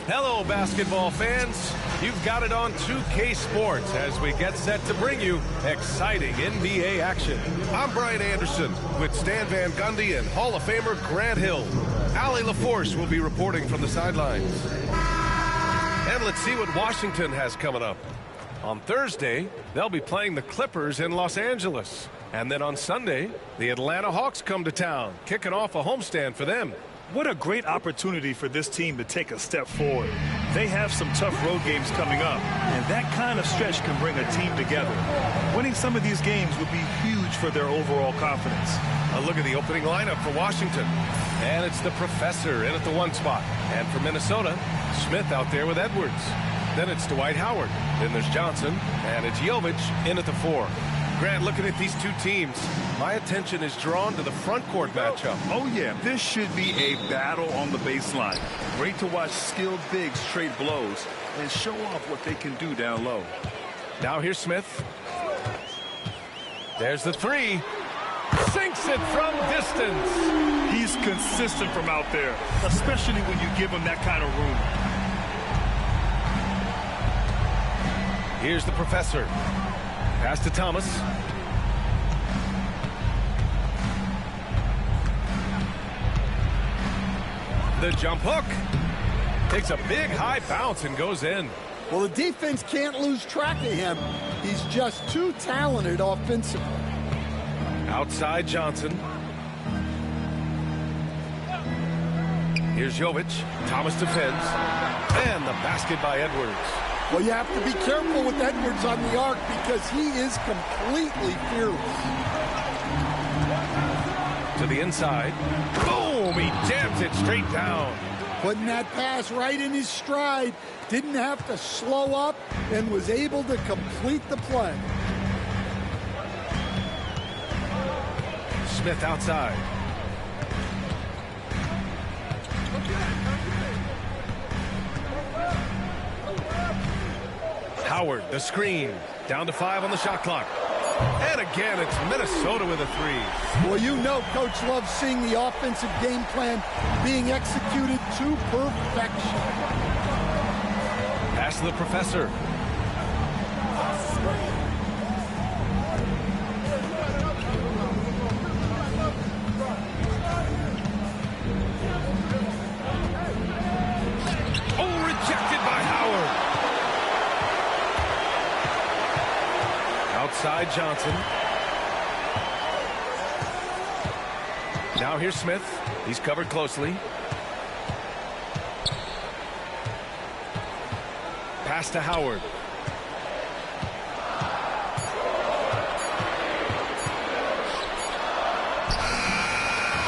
Hello, basketball fans. You've got it on 2K Sports as we get set to bring you exciting NBA action. I'm Brian Anderson with Stan Van Gundy and Hall of Famer Grant Hill. Allie LaForce will be reporting from the sidelines. And let's see what Washington has coming up. On Thursday, they'll be playing the Clippers in Los Angeles. And then on Sunday, the Atlanta Hawks come to town, kicking off a homestand for them. What a great opportunity for this team to take a step forward. They have some tough road games coming up, and that kind of stretch can bring a team together. Winning some of these games would be huge for their overall confidence. A look at the opening lineup for Washington. And it's the Professor in at the 1 spot. And for Minnesota, Smith out there with Edwards. Then it's Dwight Howard. Then there's Johnson, and it's Jovic in at the 4. Grant, looking at these two teams, my attention is drawn to the front court matchup. Oh, yeah, this should be a battle on the baseline. Great to watch skilled bigs trade blows and show off what they can do down low. Now here's Smith. There's the 3. Sinks it from distance. He's consistent from out there, especially when you give him that kind of room. Here's the Professor. Pass to Thomas. The jump hook. Takes a big high bounce and goes in. Well, the defense can't lose track of him. He's just too talented offensively. Outside Johnson. Here's Jovic. Thomas defends. And the basket by Edwards. Well, you have to be careful with Edwards on the arc because he is completely fearless. To the inside. Boom! He jams it straight down. Putting that pass right in his stride. Didn't have to slow up and was able to complete the play. Smith outside. Howard, the screen. Down to 5 on the shot clock. And again, it's Minnesota with a 3. Well, you know Coach loves seeing the offensive game plan being executed to perfection. Pass to the Professor. Oh, rejected by Howard. Outside Johnson. Now here's Smith. He's covered closely. Pass to Howard.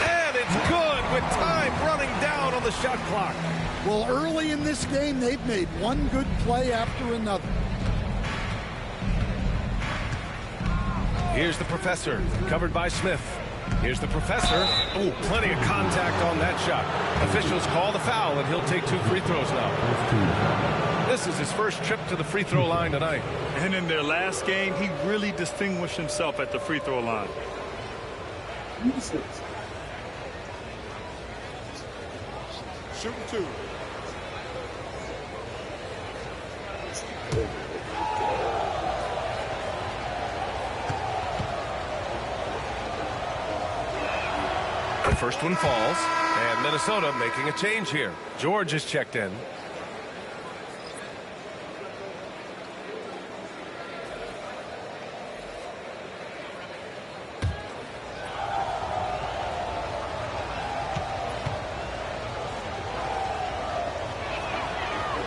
And it's good with time running down on the shot clock. Well, early in this game, they've made one good play after another. Here's the Professor, covered by Smith. Here's the Professor. Oh, plenty of contact on that shot. Officials call the foul, and he'll take 2 free throws now. This is his first trip to the free throw line tonight. And in their last game, he really distinguished himself at the free throw line. Shooting 2. The first one falls, and Minnesota making a change here. George is checked in.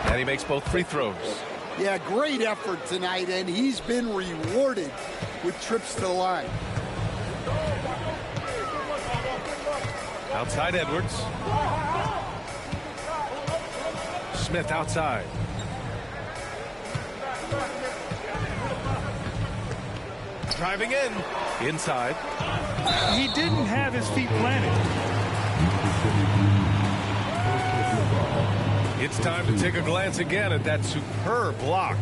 And he makes both free throws. Yeah, great effort tonight, and he's been rewarded with trips to the line. Outside Edwards. Smith outside. Driving in. Inside. He didn't have his feet planted. It's time to take a glance again at that superb block.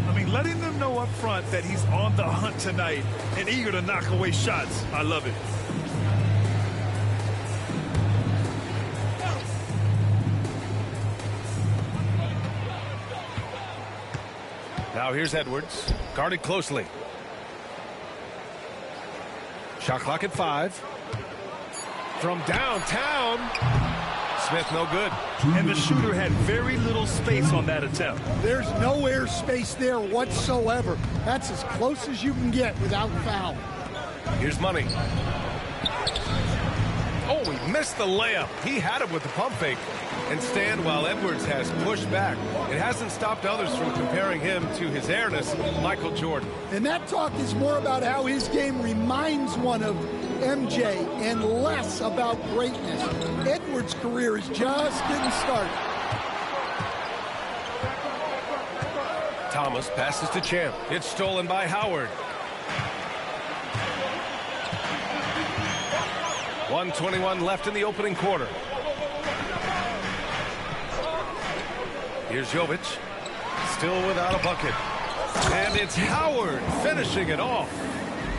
I mean, letting them know up front that he's on the hunt tonight and eager to knock away shots. I love it. Now here's Edwards, guarded closely. Shot clock at 5. From downtown, Smith no good. And the shooter had very little space on that attempt. There's no air space there whatsoever. That's as close as you can get without foul. Here's Money. Oh, he missed the layup. He had it with the pump fake. And Stan, while Edwards has pushed back, it hasn't stopped others from comparing him to his airness, Michael Jordan. And that talk is more about how his game reminds one of MJ and less about greatness. Edwards' career is just getting started. Thomas passes to Champ. It's stolen by Howard. 1:21 left in the opening quarter. Here's Jovic, still without a bucket. And it's Howard finishing it off.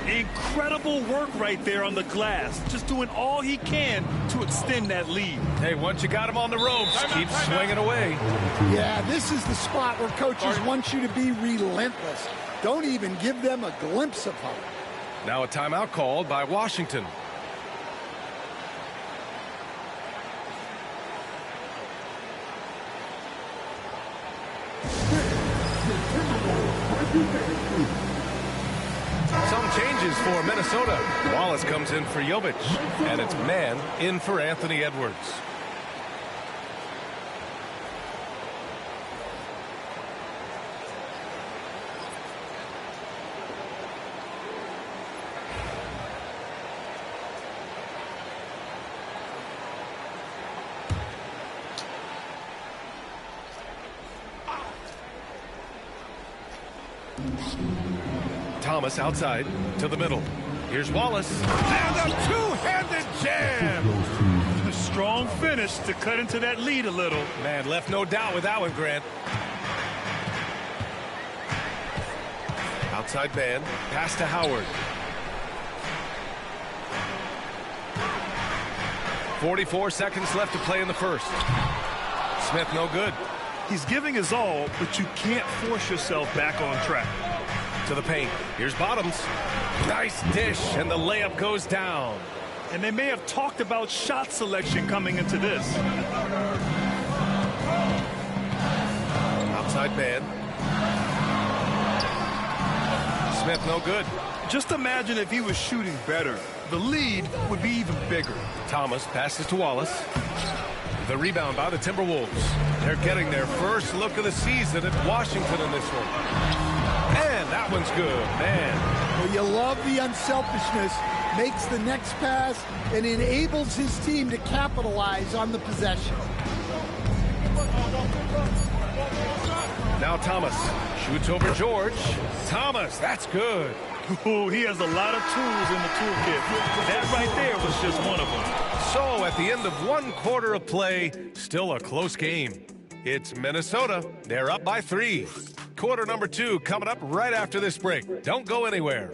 Incredible work right there on the glass. Just doing all he can to extend that lead. Hey, once you got him on the ropes, keep swinging away. Yeah, this is the spot where coaches want you to be relentless. Don't even give them a glimpse of hope. Now a timeout called by Washington. Some changes for Minnesota. Wallace comes in for Jovic, and it's man in for Anthony Edwards. Thomas outside to the middle. Here's Wallace. And a two-handed jam. A strong finish to cut into that lead a little. Man, left no doubt with that one, Grant. Outside man. Pass to Howard. 44 seconds left to play in the first. Smith no good. He's giving his all, but you can't force yourself back on track. To the paint. Here's Bottoms. Nice dish, and the layup goes down. And they may have talked about shot selection coming into this. Outside man. Smith no good. Just imagine if he was shooting better. The lead would be even bigger. Thomas passes to Wallace. The rebound by the Timberwolves. They're getting their first look of the season at Washington in this one. And that one's good, man. Well, you love the unselfishness, makes the next pass, and enables his team to capitalize on the possession. Now Thomas shoots over George. Thomas, that's good. Ooh, he has a lot of tools in the toolkit. That right there was just one of them. So at the end of one quarter of play, still a close game. It's Minnesota. They're up by 3. Quarter number 2 coming up right after this break. Don't go anywhere.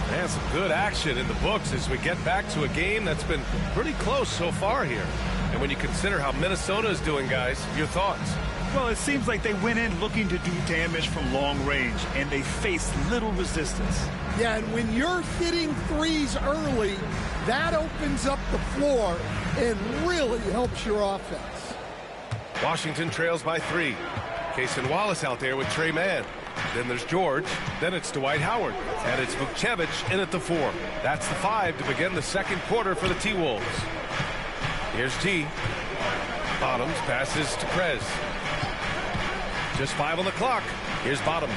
And some good action in the books as we get back to a game that's been pretty close so far here. And when you consider how Minnesota is doing, guys, your thoughts? Well, it seems like they went in looking to do damage from long range, and they faced little resistance. Yeah, and when you're hitting threes early, that opens up the floor and really helps your offense. Washington trails by 3. Cason Wallace out there with Trey Mann. Then there's George. Then it's Dwight Howard. And it's Vukcevic in at the 4. That's the 5 to begin the second quarter for the T-Wolves. Here's T. Bottoms passes to Prez. Just 5 on the clock. Here's Bottoms.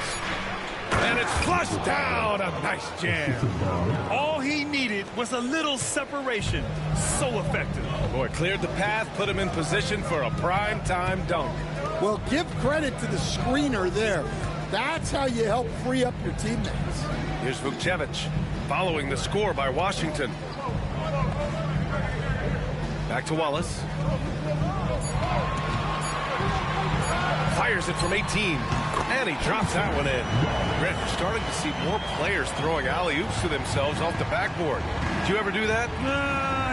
And it's flushed down. A nice jam. All he needed was a little separation. So effective. Boy, cleared the path, put him in position for a prime-time dunk. Well, give credit to the screener there. That's how you help free up your teammates. Here's Vukcevic following the score by Washington. Back to Wallace. Fires it from 18. And he drops that one in. Brett, you're starting to see more players throwing alley-oops to themselves off the backboard. Did you ever do that?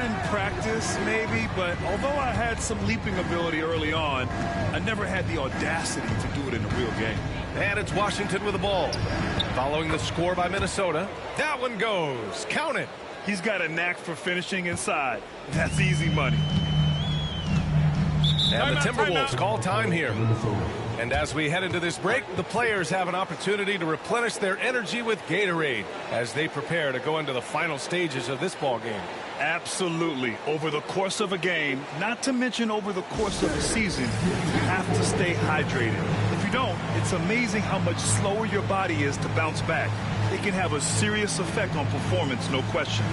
In practice, maybe, but although I had some leaping ability early on, I never had the audacity to do it in a real game. And it's Washington with the ball. Following the score by Minnesota. That one goes. Count it. He's got a knack for finishing inside. That's easy money. And the Timberwolves call time here. And as we head into this break, the players have an opportunity to replenish their energy with Gatorade as they prepare to go into the final stages of this ball game. Absolutely. Over the course of a game, not to mention over the course of a season, you have to stay hydrated. If you don't, it's amazing how much slower your body is to bounce back. It can have a serious effect on performance, no question.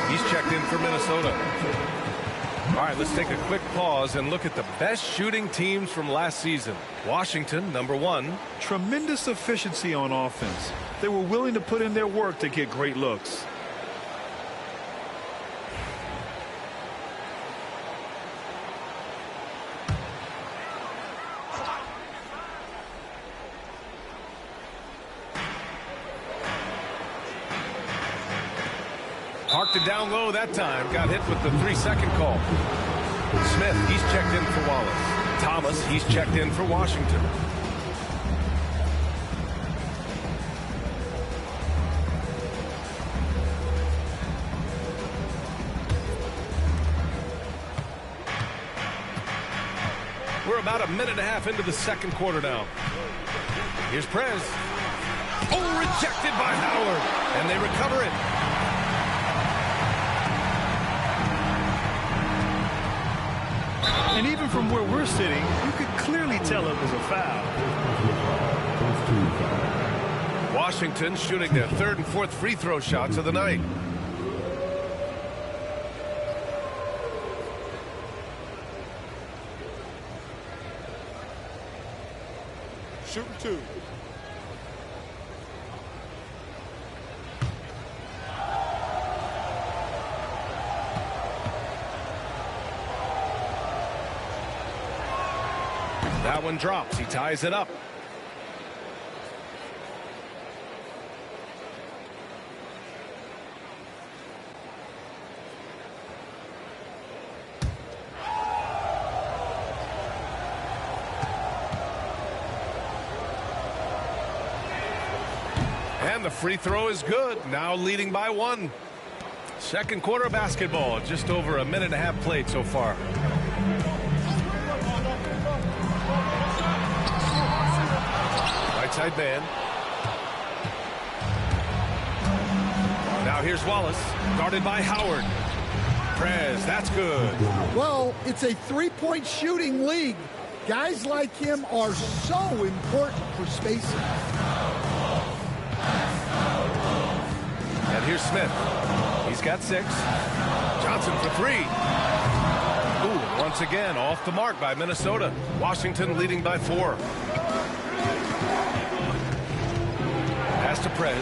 He's checked in for Minnesota. All right, let's take a quick pause and look at the best shooting teams from last season. Washington, #1. Tremendous efficiency on offense. They were willing to put in their work to get great looks. Parked it down low that time. Got hit with the 3-second call. Smith, he's checked in for Wallace. Thomas, he's checked in for Washington. We're about a minute and a half into the second quarter now. Here's Prez. Oh, rejected by Howard. And they recover it. And even from where we're sitting, you could clearly tell it was a foul. Washington shooting their third and fourth free throw shots of the night. Shooting two. That one drops. He ties it up. And the free throw is good. Now leading by 1. Second quarter basketball. Just over a minute and a half played so far. Side man. Now here's Wallace, guarded by Howard. Prez, that's good. Well, it's a three-point shooting league. Guys like him are so important for spacing. And here's Smith. He's got 6. Johnson for 3. Ooh, once again, off the mark by Minnesota. Washington leading by 4. Pass to Prez.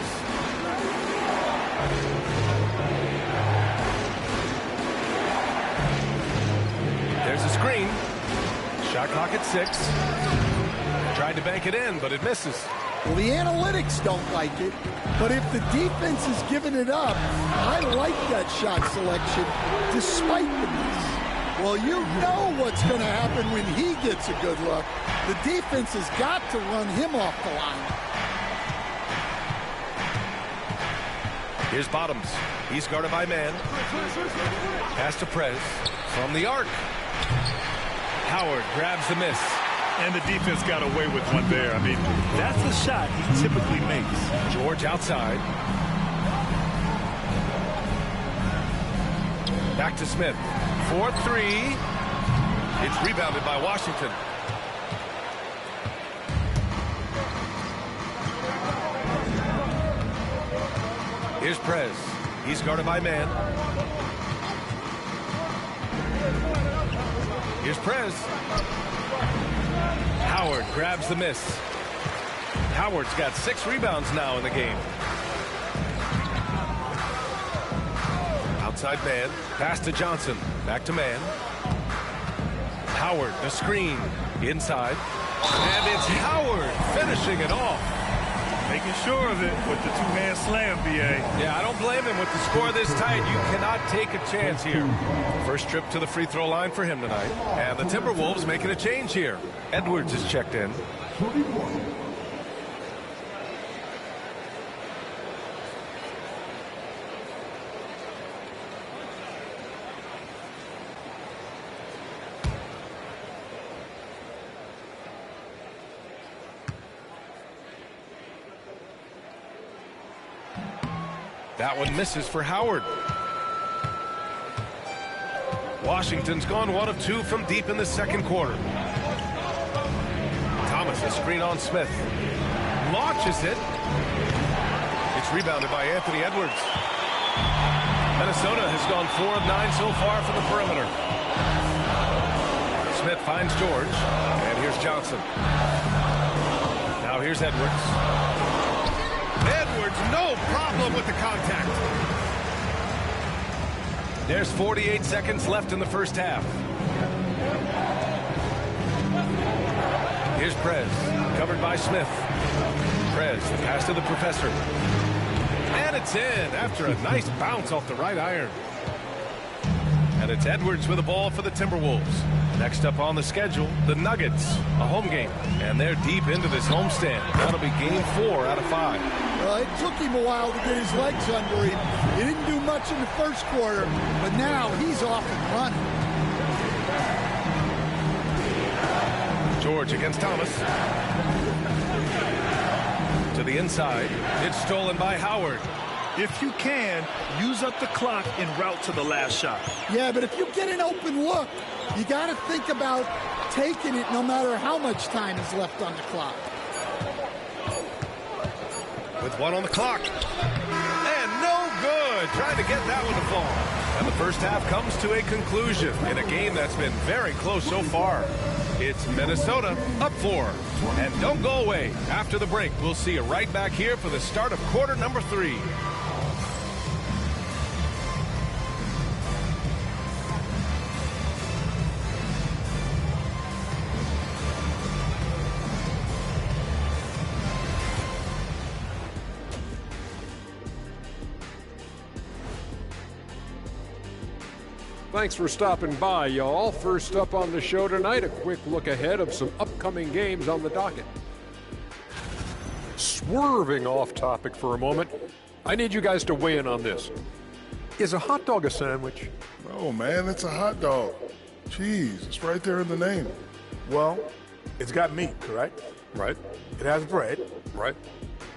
There's a screen. Shot clock at 6. Tried to bank it in, but it misses. Well, the analytics don't like it, but if the defense is giving it up, I like that shot selection despite the miss. Well, you know what's going to happen when he gets a good look. The defense has got to run him off the line. Here's Bottoms. He's guarded by man. Pass to Prez. From the arc. Howard grabs the miss. And the defense got away with one there. I mean, that's the shot he typically makes. George outside. Back to Smith. 4-3. It's rebounded by Washington. Here's Prez. He's guarded by man. Here's Prez. Howard grabs the miss. Howard's got 6 rebounds now in the game. Outside man. Pass to Johnson. Back to man. Howard, the screen. Inside. And it's Howard finishing it off. Making sure of it with the two-hand slam, B.A. Yeah, I don't blame him. With the score this tight, you cannot take a chance here. First trip to the free throw line for him tonight. And the Timberwolves making a change here. Edwards is checked in. That one misses for Howard. Washington's gone 1 of 2 from deep in the second quarter. Thomas, a screen on Smith. Launches it. It's rebounded by Anthony Edwards. Minnesota has gone 4 of 9 so far from the perimeter. Smith finds George. And here's Johnson. Now here's Edwards. Edwards, no problem with the contact. There's 48 seconds left in the first half. Here's Prez, covered by Smith. Prez, the pass to the professor. And it's in after a nice bounce off the right iron. And it's Edwards with the ball for the Timberwolves. Next up on the schedule, the Nuggets, a home game. And they're deep into this homestand. That'll be game 4 out of 5. Well, it took him a while to get his legs under him. He didn't do much in the first quarter, but now he's off and running. George against Thomas. To the inside. It's stolen by Howard. If you can, use up the clock en route to the last shot. Yeah, but if you get an open look, you got to think about taking it no matter how much time is left on the clock. With 1 on the clock. And no good. Trying to get that one to fall. And the first half comes to a conclusion in a game that's been very close so far. It's Minnesota up 4. And don't go away. After the break, we'll see you right back here for the start of quarter number 3. Thanks for stopping by, y'all. First up on the show tonight, a quick look ahead of some upcoming games on the docket. Swerving off topic for a moment, I need you guys to weigh in on this. Is a hot dog a sandwich? No, man, it's a hot dog. Cheese, it's right there in the name. Well, it's got meat, correct? Right. It has bread. Right.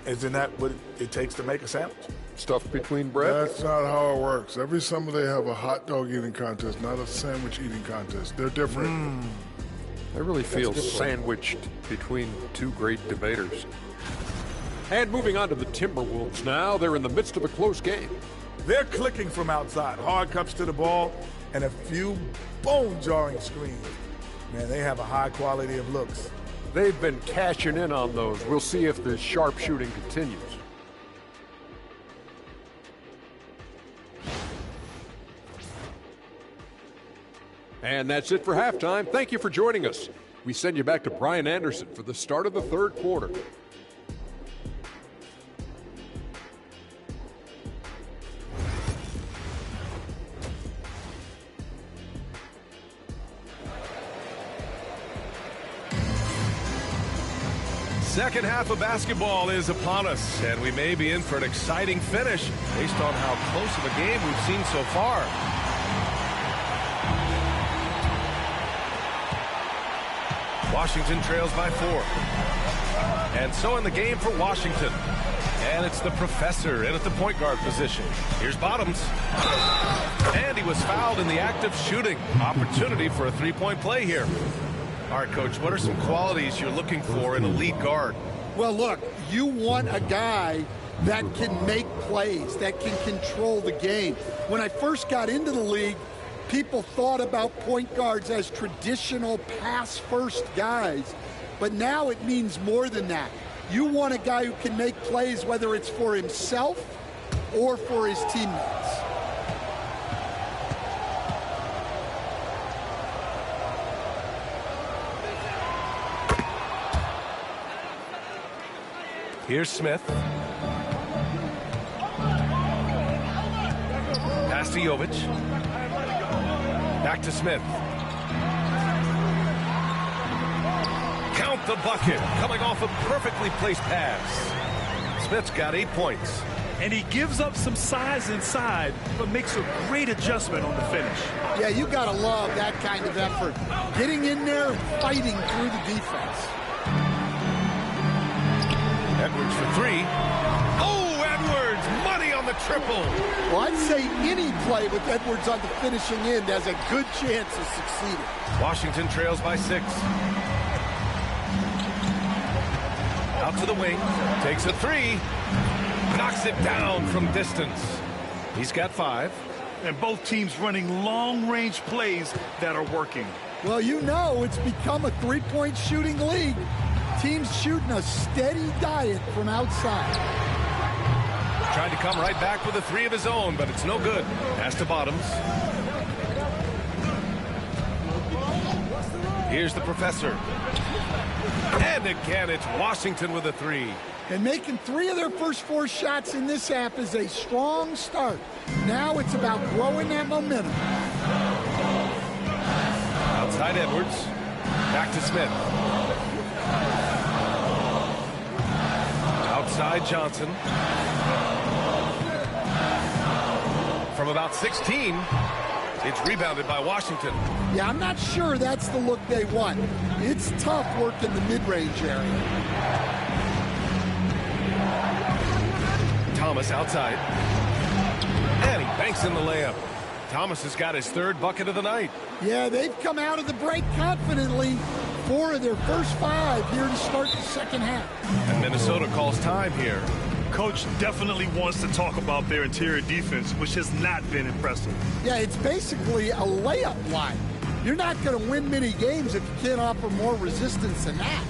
Isn't that what it takes to make a sandwich? Stuff between bread? That's not how it works. Every summer they have a hot dog eating contest, not a sandwich eating contest. They're different. I really feel sandwiched between two great debaters. And moving on to the Timberwolves now. They're in the midst of a close game. They're clicking from outside. Hard cuts to the ball and a few bone-jarring screens. Man, they have a high quality of looks. They've been cashing in on those. We'll see if the sharp shooting continues. And that's it for halftime. Thank you for joining us. We send you back to Brian Anderson for the start of the third quarter. Second half of basketball is upon us, and we may be in for an exciting finish based on how close of a game we've seen so far. Washington trails by 4. And so in the game for Washington. And it's the professor in at the point guard position. Here's Bottoms. And he was fouled in the act of shooting. Opportunity for a three-point play here. All right, Coach, what are some qualities you're looking for in a lead guard? Well, look, you want a guy that can make plays, that can control the game. When I first got into the league, people thought about point guards as traditional pass-first guys, but now it means more than that. You want a guy who can make plays, whether it's for himself or for his teammates. Here's Smith. Pass to Jovic. Back to Smith. Count the bucket. Coming off a perfectly placed pass. Smith's got 8 points. And he gives up some size inside, but makes a great adjustment on the finish. Yeah, you got to love that kind of effort. Getting in there and fighting through the defense. Edwards for 3. Oh, Edwards! Money on the triple! Well, I'd say any play with Edwards on the finishing end has a good chance of succeeding. Washington trails by 6. Out to the wing. Takes a 3. Knocks it down from distance. He's got 5. And both teams running long-range plays that are working. Well, you know it's become a three-point shooting league. Teams shooting a steady diet from outside. Tried to come right back with a 3 of his own, but it's no good. Pass to Bottoms. Here's the professor. And again, it's Washington with a 3. And making 3 of their first 4 shots in this half is a strong start. Now it's about growing that momentum. Outside Edwards. Back to Smith. Outside Johnson. From about 16, it's rebounded by Washington. Yeah, I'm not sure that's the look they want. It's tough work in the mid-range area. Thomas outside. And he banks in the layup. Thomas has got his 3rd bucket of the night. Yeah, they've come out of the break confidently. 4 of their first 5 here to start the second half. And Minnesota calls time here. Coach definitely wants to talk about their interior defense, which has not been impressive. Yeah, it's basically a layup line. You're not going to win many games if you can't offer more resistance than that.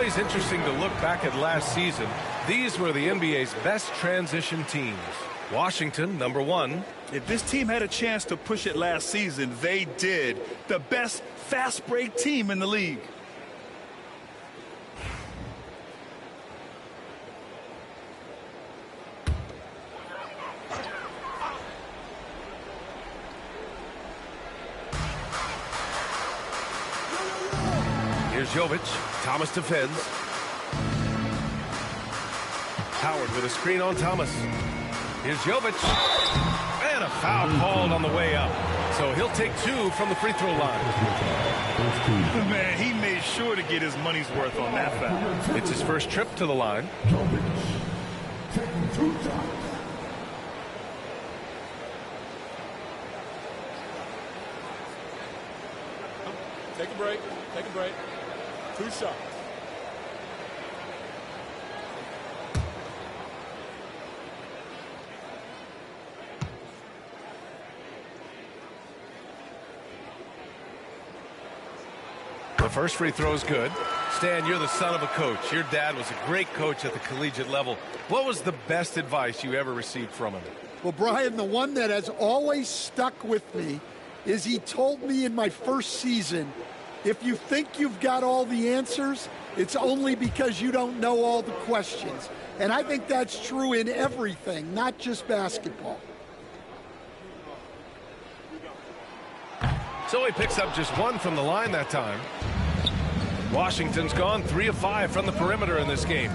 It's interesting to look back at last season. These were the NBA's best transition teams. Washington, number 1. If this team had a chance to push it last season, they did. The best fast break team in the league. Here's Jovic. Thomas defends. Howard with a screen on Thomas. Here's Jovic. And a foul called on the way up. So he'll take 2 from the free throw line. Man, he made sure to get his money's worth on that foul. It's his first trip to the line. Take a break. Take a break. 2 shots. The first free throw is good. Stan, you're the son of a coach. Your dad was a great coach at the collegiate level. What was the best advice you ever received from him? Well, Brian, the one that has always stuck with me is he told me in my first season, if you think you've got all the answers, it's only because you don't know all the questions. And I think that's true in everything, not just basketball. So he picks up just one from the line that time. Washington's gone 3 of 5 from the perimeter in this game.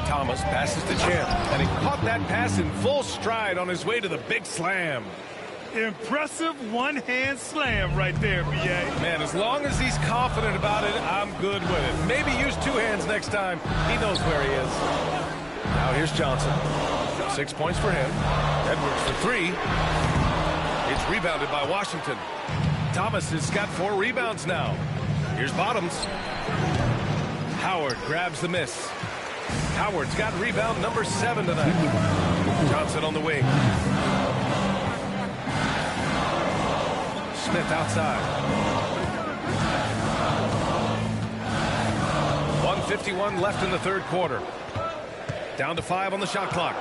Thomas passes to Champ, and he caught that pass in full stride on his way to the big slam. Impressive one-hand slam right there, B.A. Man, as long as he's confident about it, I'm good with it. Maybe use 2 hands next time. He knows where he is. Now here's Johnson. 6 points for him. Edwards for 3. It's rebounded by Washington. Thomas has got 4 rebounds now. Here's Bottoms. Howard grabs the miss. Howard's got rebound number 7 tonight. Johnson on the wing. Smith outside. 1:51 left in the third quarter. Down to 5 on the shot clock.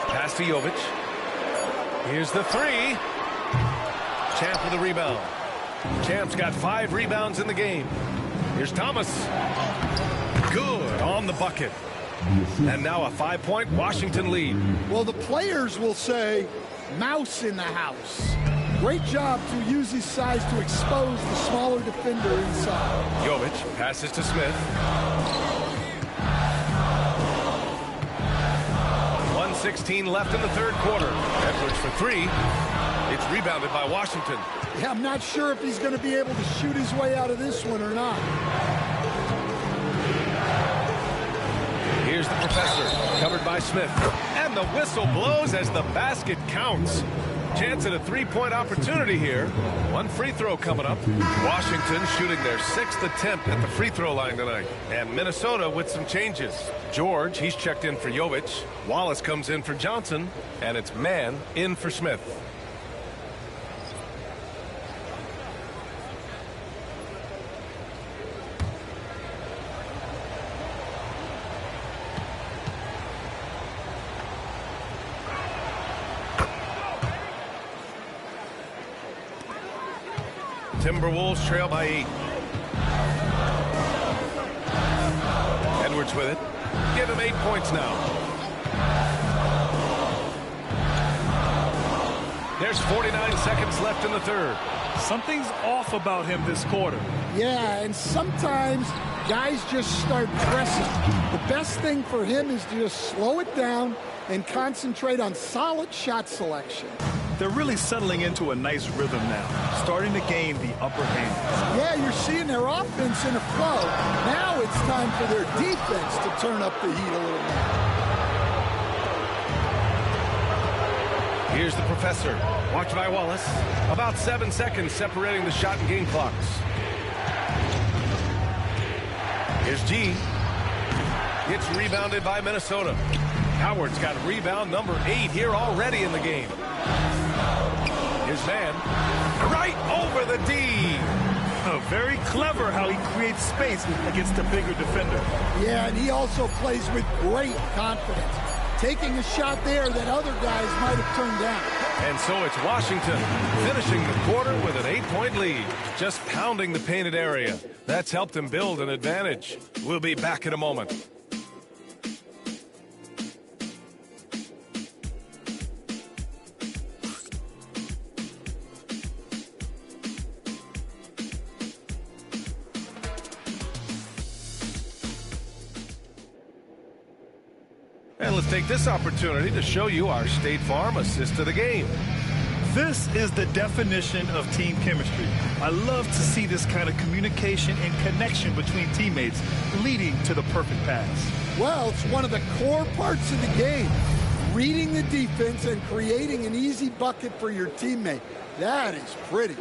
Pass to Jovic. Here's the 3. Champ with the rebound. Champ's got 5 rebounds in the game. Here's Thomas. Good on the bucket. And now a 5-point Washington lead. Well, the players will say, mouse in the house. Great job to use his size to expose the smaller defender inside. Jovic passes to Smith. 1:16 left in the third quarter. Edwards for 3. It's rebounded by Washington. Yeah, I'm not sure if he's going to be able to shoot his way out of this one or not. Here's the professor, covered by Smith. And the whistle blows as the basket counts. Chance at a 3-point opportunity here. 1 free throw coming up. Washington shooting their 6th attempt at the free throw line tonight. And Minnesota with some changes. George, he's checked in for Jovic. Wallace comes in for Johnson. And it's Mann in for Smith. Timberwolves trail by 8. Edwards with it. Give him 8 points now. There's 49 seconds left in the third. Something's off about him this quarter. Yeah, and sometimes guys just start pressing. The best thing for him is to just slow it down and concentrate on solid shot selection. They're really settling into a nice rhythm now, starting to gain the upper hand. Yeah, you're seeing their offense in a flow. Now it's time for their defense to turn up the heat a little more. Here's the professor. Watched by Wallace. About 7 seconds separating the shot and game clocks. Here's G. It's rebounded by Minnesota. Howard's got rebound number 8 here already in the game. His man right over the D. Oh, very clever how he creates space against a bigger defender. Yeah, and he also plays with great confidence, taking a shot there that other guys might have turned down. And so it's Washington finishing the quarter with an 8-point lead, just pounding the painted area. That's helped him build an advantage. We'll be back in a moment. And let's take this opportunity to show you our State Farm assist to the game. This is the definition of team chemistry. I love to see this kind of communication and connection between teammates leading to the perfect pass. Well, it's one of the core parts of the game. Reading the defense and creating an easy bucket for your teammate. That is pretty.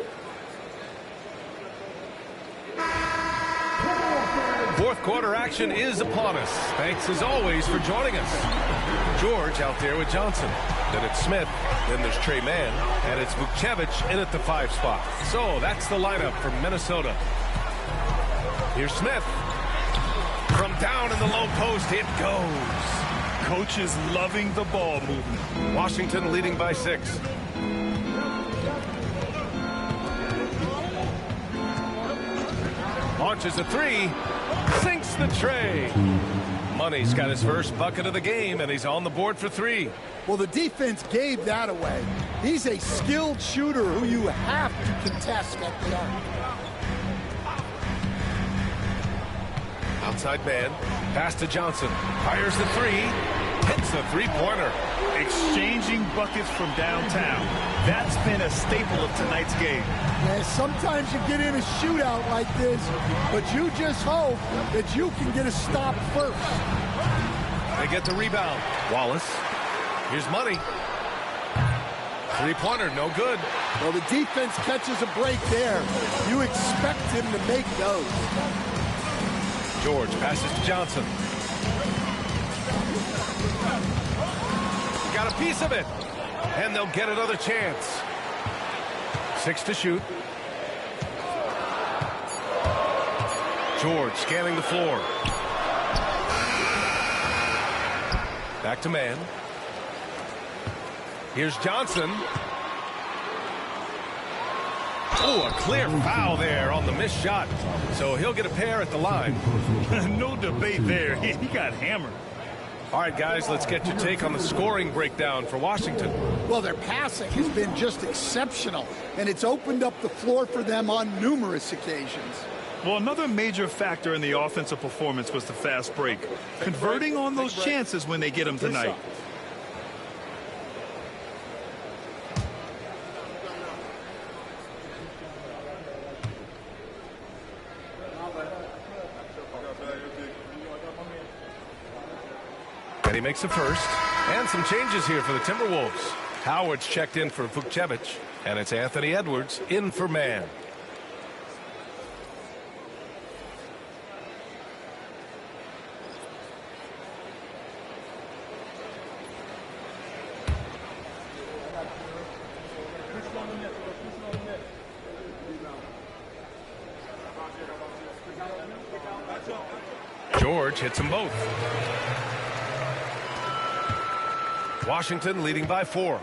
Fourth quarter action is upon us. Thanks as always for joining us. George out there with Johnson. Then it's Smith. Then there's Trey Mann. And it's Vukcevic in at the 5 spot. So that's the lineup for Minnesota. Here's Smith. From down in the low post, it goes. Coach is loving the ball movement. Washington leading by 6. Launches a 3. Sinks the tray. Money's got his first bucket of the game, and he's on the board for 3. Well, the defense gave that away. He's a skilled shooter who you have to contest at the arc. Outside man. Pass to Johnson. Fires the 3. Hits the 3-pointer. Exchanging buckets from downtown. That's been a staple of tonight's game. Yeah, sometimes you get in a shootout like this, but you just hope that you can get a stop first. They get the rebound. Wallace. Here's Money. 3-pointer, no good. Well, the defense catches a break there. You expect him to make those. George passes to Johnson. Got a piece of it. And they'll get another chance. 6 to shoot. George scanning the floor. Back to man. Here's Johnson. Oh, a clear foul there on the missed shot. So he'll get a pair at the line. No debate there. He got hammered. All right, guys, let's get your take on the scoring breakdown for Washington. Well, their passing has been just exceptional, and it's opened up the floor for them on numerous occasions. Well, another major factor in the offensive performance was the fast break. Converting on those chances when they get them tonight. And he makes a first. And some changes here for the Timberwolves. Howard's checked in for Vukcevic. And it's Anthony Edwards in for Mann. George hits them both. Washington leading by 4.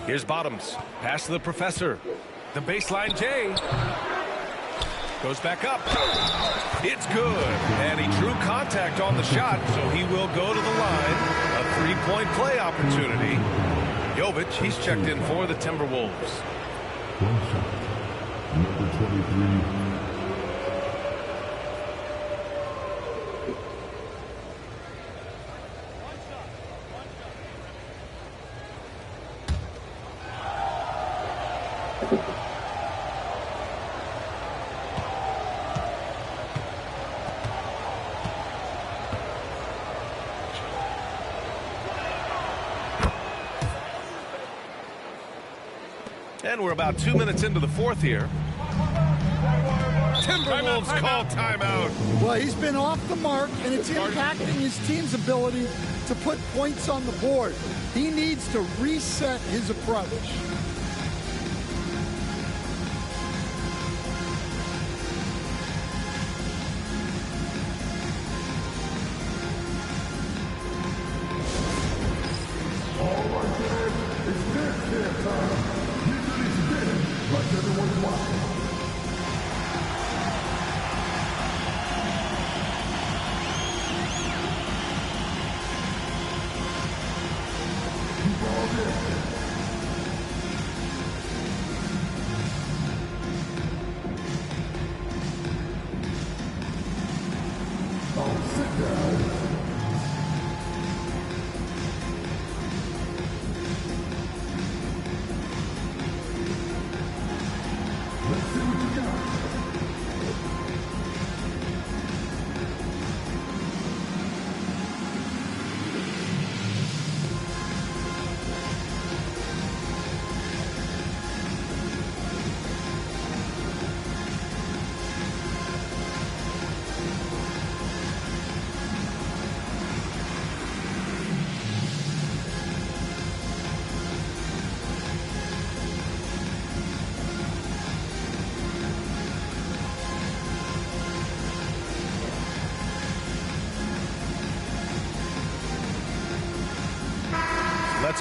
Here's Bottoms. Pass to the professor. The baseline J. Goes back up. It's good. And he drew contact on the shot, so he will go to the line. A 3-point play opportunity. Jovic, he's checked in for the Timberwolves. Number 23. And we're about 2 minutes into the 4th here. Timberwolves call timeout. Well, he's been off the mark, and it's impacting his team's ability to put points on the board. He needs to reset his approach.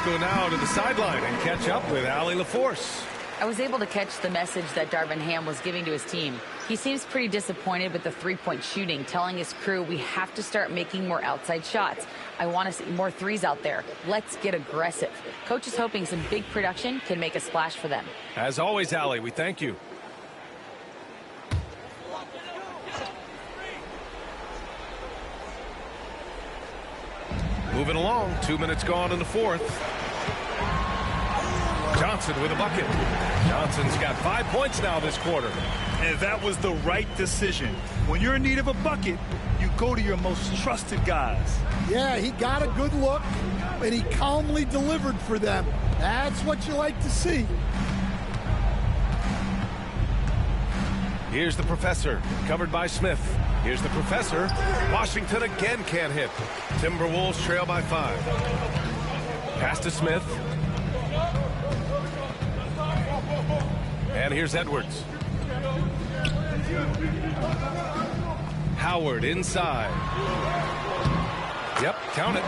Let's go now to the sideline and catch up with Allie LaForce. I was able to catch the message that Darvin Ham was giving to his team. He seems pretty disappointed with the three-point shooting, telling his crew we have to start making more outside shots. I want to see more threes out there. Let's get aggressive. Coach is hoping some big production can make a splash for them. As always, Allie, we thank you. Moving along, 2 minutes gone in the fourth. Johnson with a bucket. Johnson's got 5 points now this quarter. And that was the right decision. When you're in need of a bucket, you go to your most trusted guys. Yeah, he got a good look, and he calmly delivered for them. That's what you like to see. Here's the professor, covered by Smith. Here's the professor. Washington again can't hit. Timberwolves trail by 5. Pass to Smith. And here's Edwards. Howard inside. Yep, count it.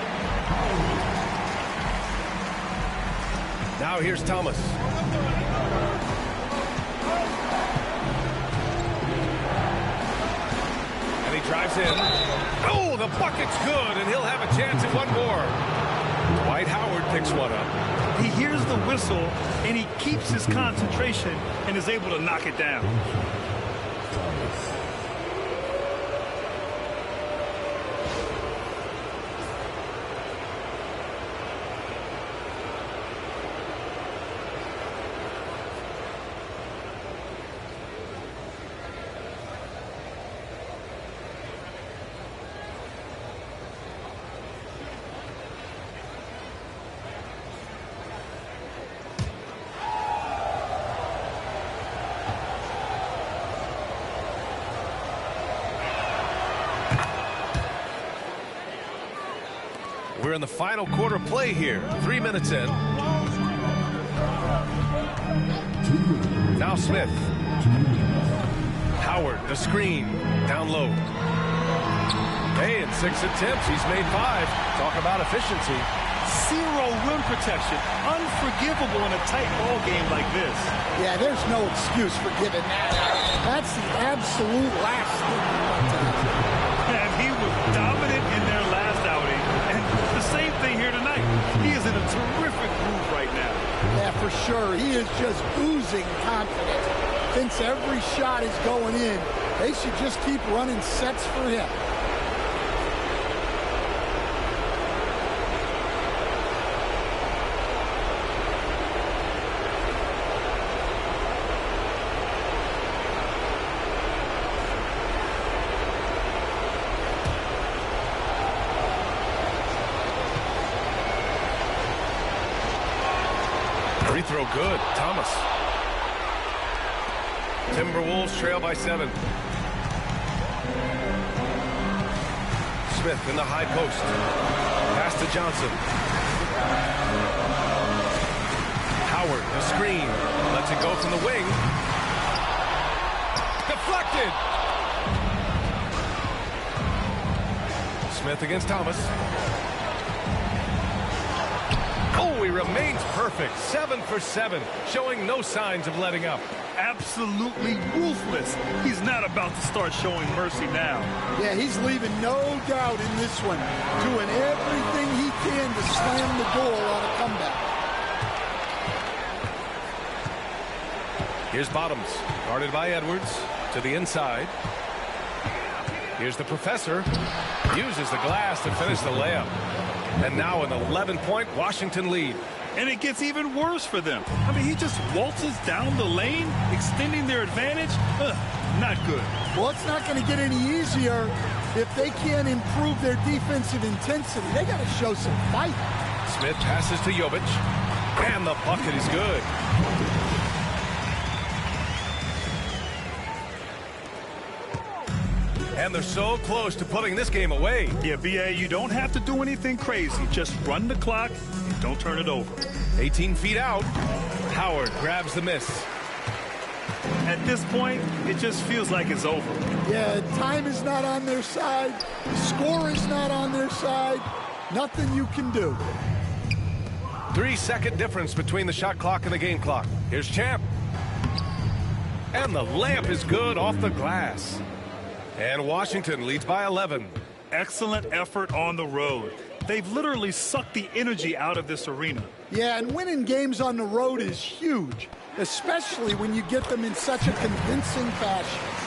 Now here's Thomas. And he drives in. Oh, the bucket's good, and he'll have a chance at one more. Dwight Howard picks one up. He hears the whistle, and he keeps his concentration and is able to knock it down. We're in the final quarter play here. 3 minutes in. Now Smith. Howard, the screen. Down low. Hey, in 6 attempts, he's made 5. Talk about efficiency. 0 rim protection. Unforgivable in a tight ball game like this. Yeah, there's no excuse for giving that out. That's the absolute last thing you want to do. And he was dominant in their last outing. And the same thing here tonight. He is in a terrific groove right now. Yeah, for sure. He is just oozing confidence. Thinks every shot is going in. They should just keep running sets for him. Free throw good. Thomas. Timberwolves trail by 7. Smith in the high post. Pass to Johnson. Howard, the screen. Lets it go from the wing. Deflected. Smith against Thomas. Oh, he remains perfect. 7 for 7, showing no signs of letting up. Absolutely ruthless. He's not about to start showing mercy now. Yeah, he's leaving no doubt in this one. Doing everything he can to slam the door on a comeback. Here's Bottoms, guarded by Edwards, to the inside. Here's the professor. Uses the glass to finish the layup. And now an 11-point Washington lead. And it gets even worse for them. I mean, he just waltzes down the lane, extending their advantage. Not good. Well, it's not going to get any easier if they can't improve their defensive intensity. They got to show some fight. Smith passes to Jovic. And the bucket is good. And they're so close to putting this game away. Yeah, B.A., you don't have to do anything crazy. Just run the clock and don't turn it over. 18 feet out. Howard grabs the miss. At this point, it just feels like it's over. Yeah, time is not on their side. The score is not on their side. Nothing you can do. 3-second difference between the shot clock and the game clock. Here's Champ. And the layup is good off the glass. And Washington leads by 11. Excellent effort on the road. They've literally sucked the energy out of this arena. Yeah, and winning games on the road is huge, especially when you get them in such a convincing fashion.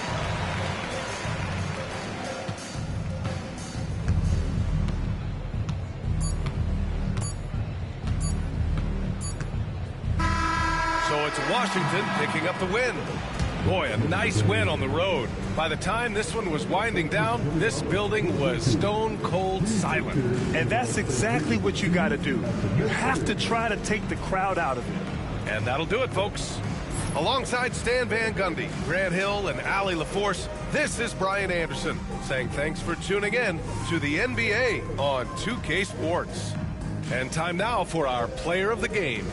So it's Washington picking up the win. Boy, a nice win on the road. By the time this one was winding down, this building was stone cold silent. And that's exactly what you got to do. You have to try to take the crowd out of it. And that'll do it, folks. Alongside Stan Van Gundy, Grant Hill, and Allie LaForce, this is Brian Anderson saying thanks for tuning in to the NBA on 2K Sports. And time now for our player of the game.